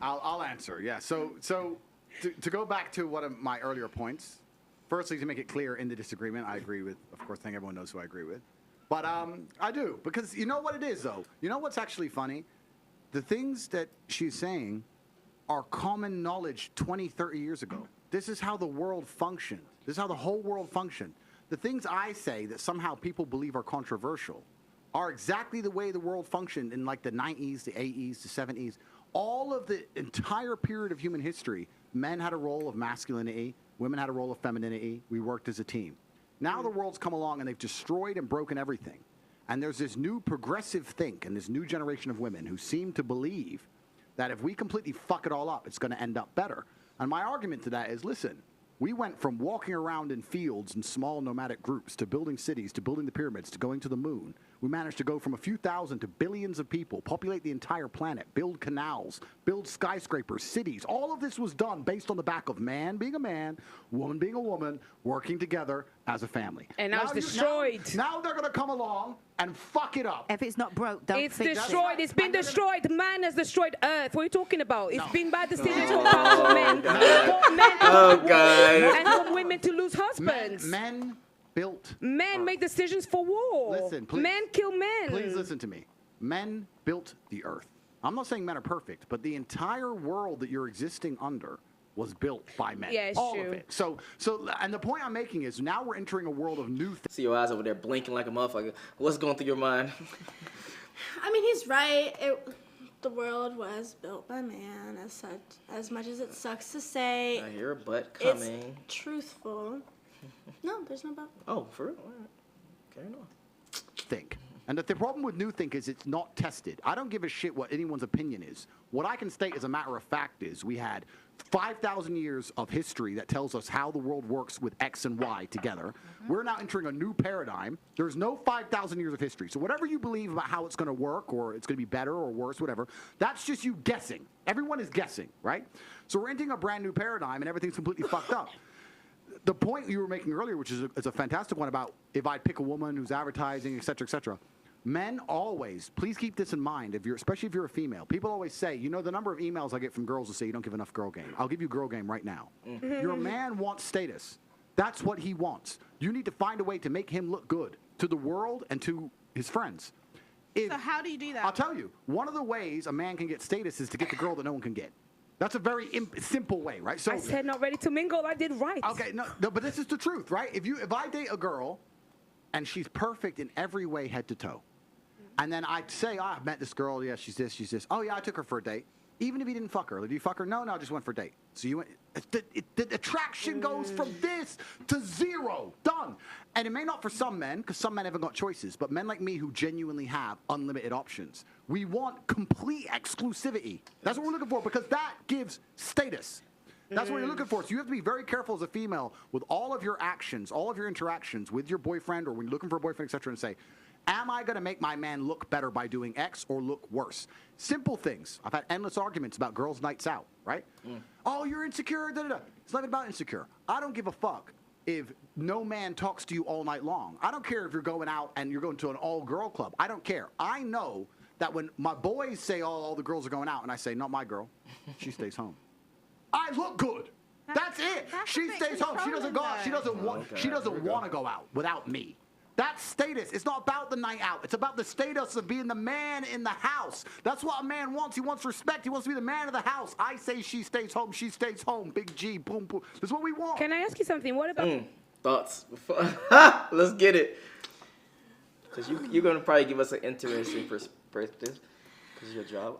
I'll answer. Yeah. So to go back to one of my earlier points, firstly, to make it clear in the disagreement, I agree with. Of course, I think everyone knows who I agree with. But I do, because you know what it is, though. You know what's actually funny? The things that she's saying are common knowledge 20, 30 years ago. This is how the world functioned. This is how the whole world functioned. The things I say that somehow people believe are controversial are exactly the way the world functioned in like the 90s, the 80s, the 70s. All of the entire period of human history, men had a role of masculinity, women had a role of femininity. We worked as a team. Now the world's come along and they've destroyed and broken everything. And there's this new progressive think and this new generation of women who seem to believe that if we completely fuck it all up, it's going to end up better. And my argument to that is, listen, we went from walking around in fields in small nomadic groups to building cities, to building the pyramids, to going to the moon. We managed to go from a few thousand to billions of people, populate the entire planet, build canals, build skyscrapers, cities. All of this was done based on the back of man being a man, woman being a woman, working together as a family. And now it's destroyed. Now they're going to come along and fuck it up. If it's not broke, don't It's fix destroyed. it. It's been destroyed. Man has destroyed Earth. What are you talking about? It's been bad decisions No. on the part of men. Oh, God. And for women to lose husbands. Men built. Men make decisions for war. Listen, please. Men kill men. Please listen to me. Men built the earth. I'm not saying men are perfect, but the entire world that you're existing under was built by men. Yeah, it's all true. of it. So, and the point I'm making is now we're entering a world of new things. See your eyes over there blinking like a motherfucker. What's going through your mind? I mean, he's right. The world was built by man, as such. As much as it sucks to say, I hear a butt coming. it's truthful. No, there's no butt. Oh, for real? All right. Carry on. Think. And the problem with new think is it's not tested. I don't give a shit what anyone's opinion is. What I can state as a matter of fact is we had 5,000 years of history that tells us how the world works with X and Y together. We're now entering a new paradigm. There's no 5,000 years of history. So whatever you believe about how it's going to work or it's going to be better or worse, whatever, that's just you guessing. Everyone is guessing, right? So we're entering a brand new paradigm and everything's completely fucked up. The point you were making earlier, which is a fantastic one about if I pick a woman who's advertising, et cetera, men always, please keep this in mind, especially if you're a female. People always say, you know, the number of emails I get from girls who say you don't give enough girl game. I'll give you girl game right now. Your man wants status. That's what he wants. You need to find a way to make him look good to the world and to his friends. So how do you do that? I'll tell you, one of the ways a man can get status is to get the girl that no one can get. That's a very simple way, right? So I said not ready to mingle. I did right. Okay, no, but this is the truth, right? If I date a girl and she's perfect in every way, head to toe, and then I say, I've met this girl, yeah, she's this. Oh yeah, I took her for a date. Even if you didn't fuck her, did you fuck her? No, I just went for a date. So you went. The attraction goes from this to zero, done. And it may not for some men, because some men haven't got choices. But men like me who genuinely have unlimited options, we want complete exclusivity. That's what we're looking for, because that gives status. That's what you're looking for. So you have to be very careful as a female with all of your actions, all of your interactions with your boyfriend or when you're looking for a boyfriend, et cetera, and say, am I going to make my man look better by doing X or look worse? Simple things. I've had endless arguments about girls' nights out, right? Oh, you're insecure, da-da-da. It's not about insecure. I don't give a fuck if no man talks to you all night long. I don't care if you're going out and you're going to an all-girl club. I don't care. I know that when my boys say, oh, all the girls are going out, and I say, not my girl. She stays home. I look good. That's it. She stays home. She doesn't go out. She doesn't want to go out without me. That's status. It's not about the night out. It's about the status of being the man in the house. That's what a man wants. He wants respect. He wants to be the man of the house. I say she stays home. She stays home. Big G. Boom, boom. That's what we want. Can I ask you something? What about... Thoughts? Let's get it. Because you're going to probably give us an interesting perspective because of your job.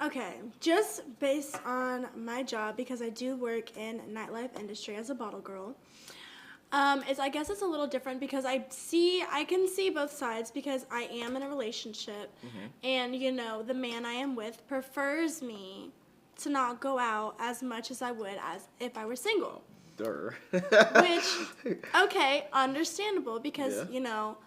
Okay, just based on my job, because I do work in nightlife industry as a bottle girl. I guess it's a little different because I can see both sides because I am in a relationship, and you know the man I am with prefers me to not go out as much as I would as if I were single. Which, okay, understandable because you know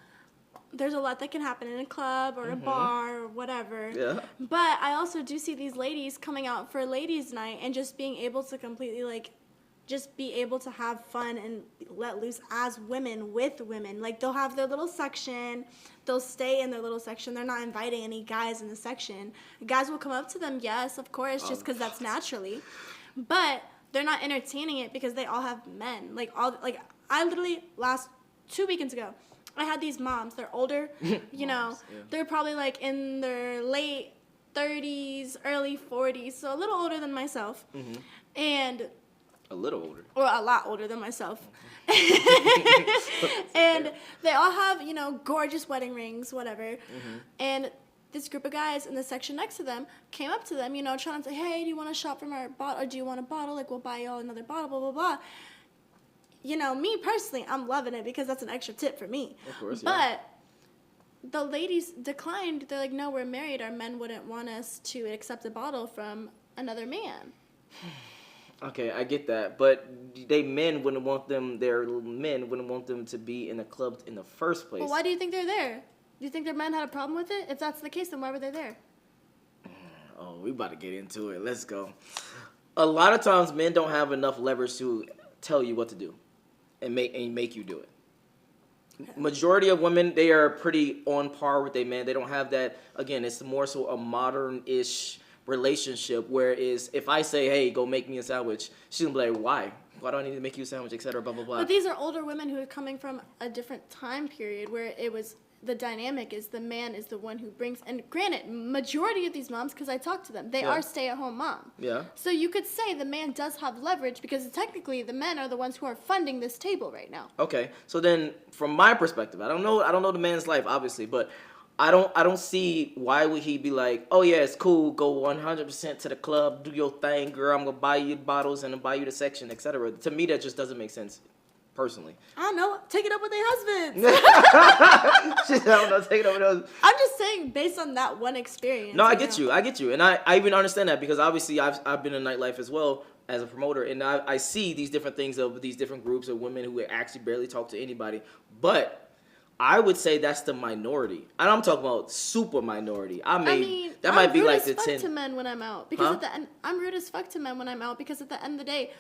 there's a lot that can happen in a club or a bar or whatever. Yeah. But I also do see these ladies coming out for a ladies' night and just being able to completely like just be able to have fun and let loose as women with women. Like, they'll have their little section. They'll stay in their little section. They're not inviting any guys in the section. Guys will come up to them, yes, of course, just because that's naturally. But they're not entertaining it because they all have men. I literally, last 2 weekends ago, I had these moms. They're older, They're probably, like, in their late 30s, early 40s, so a little older than myself. Mm-hmm. And... A little older. Or a lot older than myself. And they all have, gorgeous wedding rings, whatever. Mm-hmm. And this group of guys in the section next to them came up to them, trying to say, hey, do you want to shop from our bottle? Or do you want a bottle? Like, we'll buy y'all another bottle, blah, blah, blah. Me personally, I'm loving it because that's an extra tip for me. Of course, yeah. But the ladies declined. They're like, no, we're married. Our men wouldn't want us to accept a bottle from another man. Okay, I get that, but their men wouldn't want them to be in a club in the first place. Well, why do you think they're there? Do you think their men had a problem with it? If that's the case, then why were they there? Oh, we about to get into it. Let's go. A lot of times, men don't have enough leverage to tell you what to do and make you do it. Majority of women, they are pretty on par with their man. They don't have that. Again, it's more so a modern-ish relationship, whereas if I say, hey, go make me a sandwich, she's gonna be like, why do I need to make you a sandwich, etc., blah blah blah. But these are older women who are coming from a different time period where it was the dynamic is the man is the one who brings, and granted, majority of these moms, because I talk to them, they are stay-at-home mom. Yeah. So you could say the man does have leverage because technically the men are the ones who are funding this table right now. Okay, so then from my perspective, I don't know the man's life obviously, but I don't see why would he be like, oh yeah, it's cool, go 100% to the club, do your thing, girl, I'm gonna buy you bottles and I'll buy you the section, etc. To me, that just doesn't make sense, personally. I don't know, take it up with their husbands. I don't know, take it up with those. I'm just saying, based on that one experience. No, I get you, and I even understand that because obviously I've been in nightlife as well as a promoter, and I see these different things of these different groups of women who actually barely talk to anybody, but I would say that's the minority. And I'm talking about super minority. I mean that might be like the 10. I'm rude as fuck to men when I'm out. Because at the end, I'm rude as fuck to men when I'm out because at the end of the day,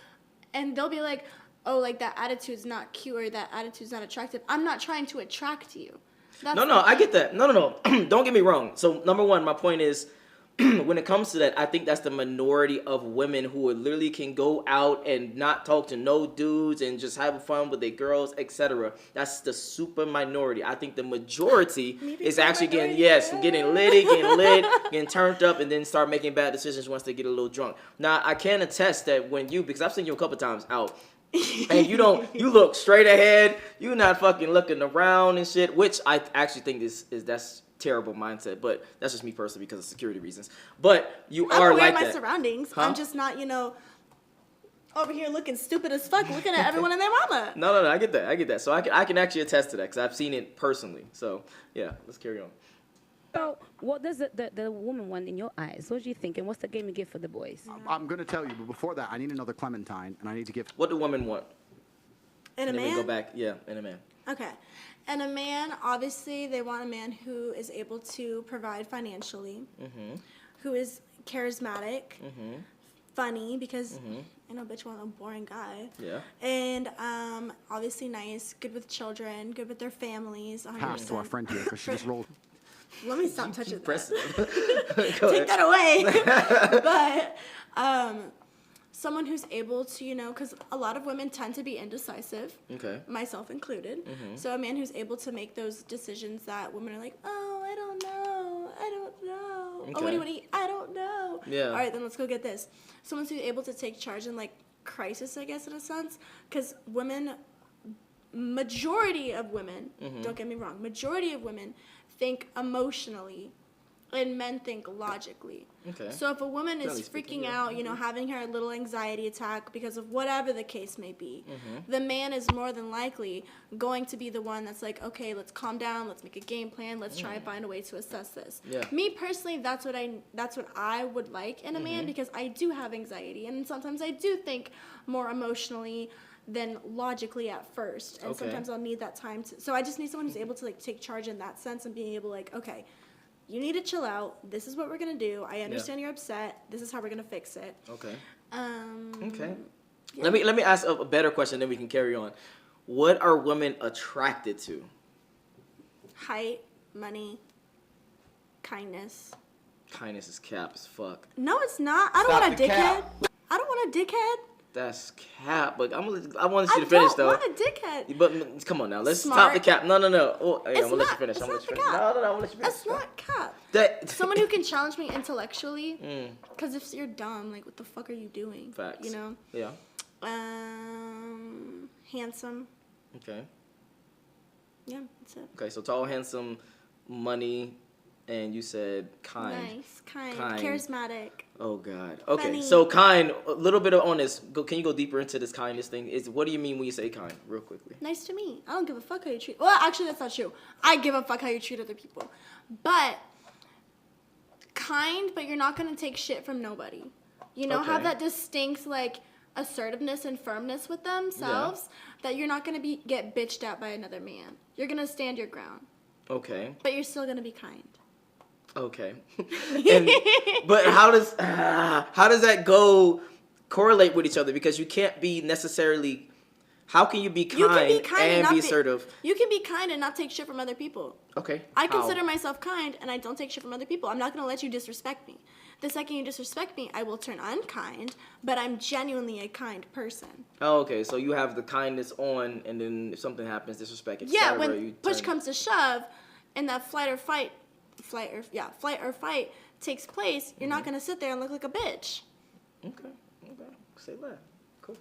and they'll be like, oh, like that attitude's not cute or that attitude's not attractive. I'm not trying to attract you. No, I get that. No. Don't get me wrong. So number one, my point is, when it comes to that, I think that's the minority of women who literally can go out and not talk to no dudes and just have fun with their girls, etc. That's the super minority. I think the majority is actually getting lit, getting turned up, and then start making bad decisions once they get a little drunk. Now, I can attest that because I've seen you a couple times out, and you look straight ahead. You're not fucking looking around and shit, which I actually think that's terrible mindset, but that's just me personally because of security reasons. But I'm aware like of my that. surroundings. Huh? I'm just not, over here looking stupid as fuck, looking at everyone and their mama. No, I get that. So I can actually attest to that because I've seen it personally. So yeah, let's carry on. So what does the woman want in your eyes? What do you think? And what's the game you give for the boys? I'm going to tell you, but before that, I need another Clementine, and I need to give... What do women want? In a man? We go back, in a man. Okay. And a man, obviously, they want a man who is able to provide financially, who is charismatic, funny, because I know bitch want a boring guy. Yeah. And obviously nice, good with children, good with their families. 100%. Pass to our friend here because she just rolled. Let me stop touching that. Take that away. But someone who's able to, because a lot of women tend to be indecisive, myself included. So a man who's able to make those decisions that women are like, oh, I don't know. Okay. Oh, what do you want to eat? I don't know. Yeah. All right, then let's go get this. Someone who's able to take charge in, crisis, I guess, in a sense. Because majority of women, don't get me wrong, majority of women think emotionally and men think logically. Okay. So if a woman is freaking out, having her little anxiety attack because of whatever the case may be, the man is more than likely going to be the one that's like, okay, let's calm down, let's make a game plan, let's try and find a way to assess this. Yeah. Me personally, that's what I would like in a man because I do have anxiety and sometimes I do think more emotionally than logically at first, and sometimes I'll need that time to. So I just need someone who's able to take charge in that sense and being able okay, you need to chill out. This is what we're gonna do. I understand you're upset. This is how we're gonna fix it. Okay. Okay. Yeah. Let me ask a better question, then we can carry on. What are women attracted to? Height, money, kindness. Kindness is cap as fuck. No, it's not. I don't Stop want a the dickhead. cap. I don't want a dickhead. That's cap, but I wanted I you to finish don't though. want a dickhead. But come on now, let's Smart. stop the cap. No. Oh, hey, It's I'm gonna let you not- finish. it's I'm gonna not let you the finish. cap. No, I'm gonna let you finish. That's not cap. That Someone who can challenge me intellectually. Because if you're dumb, like, what the fuck are you doing? Facts. You know? Yeah. Handsome. Okay. Yeah, that's it. Okay. So tall, handsome, money, and you said kind. Nice, kind, Kind. charismatic. Oh God. Okay. Funny. So kind. A little bit on this. Can you go deeper into this kindness thing? What do you mean when you say kind? Real quickly. Nice to meet. I don't give a fuck how you treat. Well, actually, that's not true. I give a fuck how you treat other people, but kind. But you're not gonna take shit from nobody. You know, have Okay. that distinct like assertiveness and firmness with themselves that you're not gonna get bitched at by another man. You're gonna stand your ground, Okay. but you're still gonna be kind. Okay. But how does that go correlate with each other? Because you can't be necessarily. How can you be kind, You can be kind and not be assertive? You can be kind and not take shit from other people. Okay. I how? consider myself kind and I don't take shit from other people. I'm not going to let you disrespect me. The second you disrespect me, I will turn unkind, but I'm genuinely a kind person. Oh, okay. So you have the kindness on, and then if something happens, disrespect, etc. Yeah, when you push turn- comes to shove and that flight or fight takes place, you're not going to sit there and look like a bitch. Okay. Say that. Cool.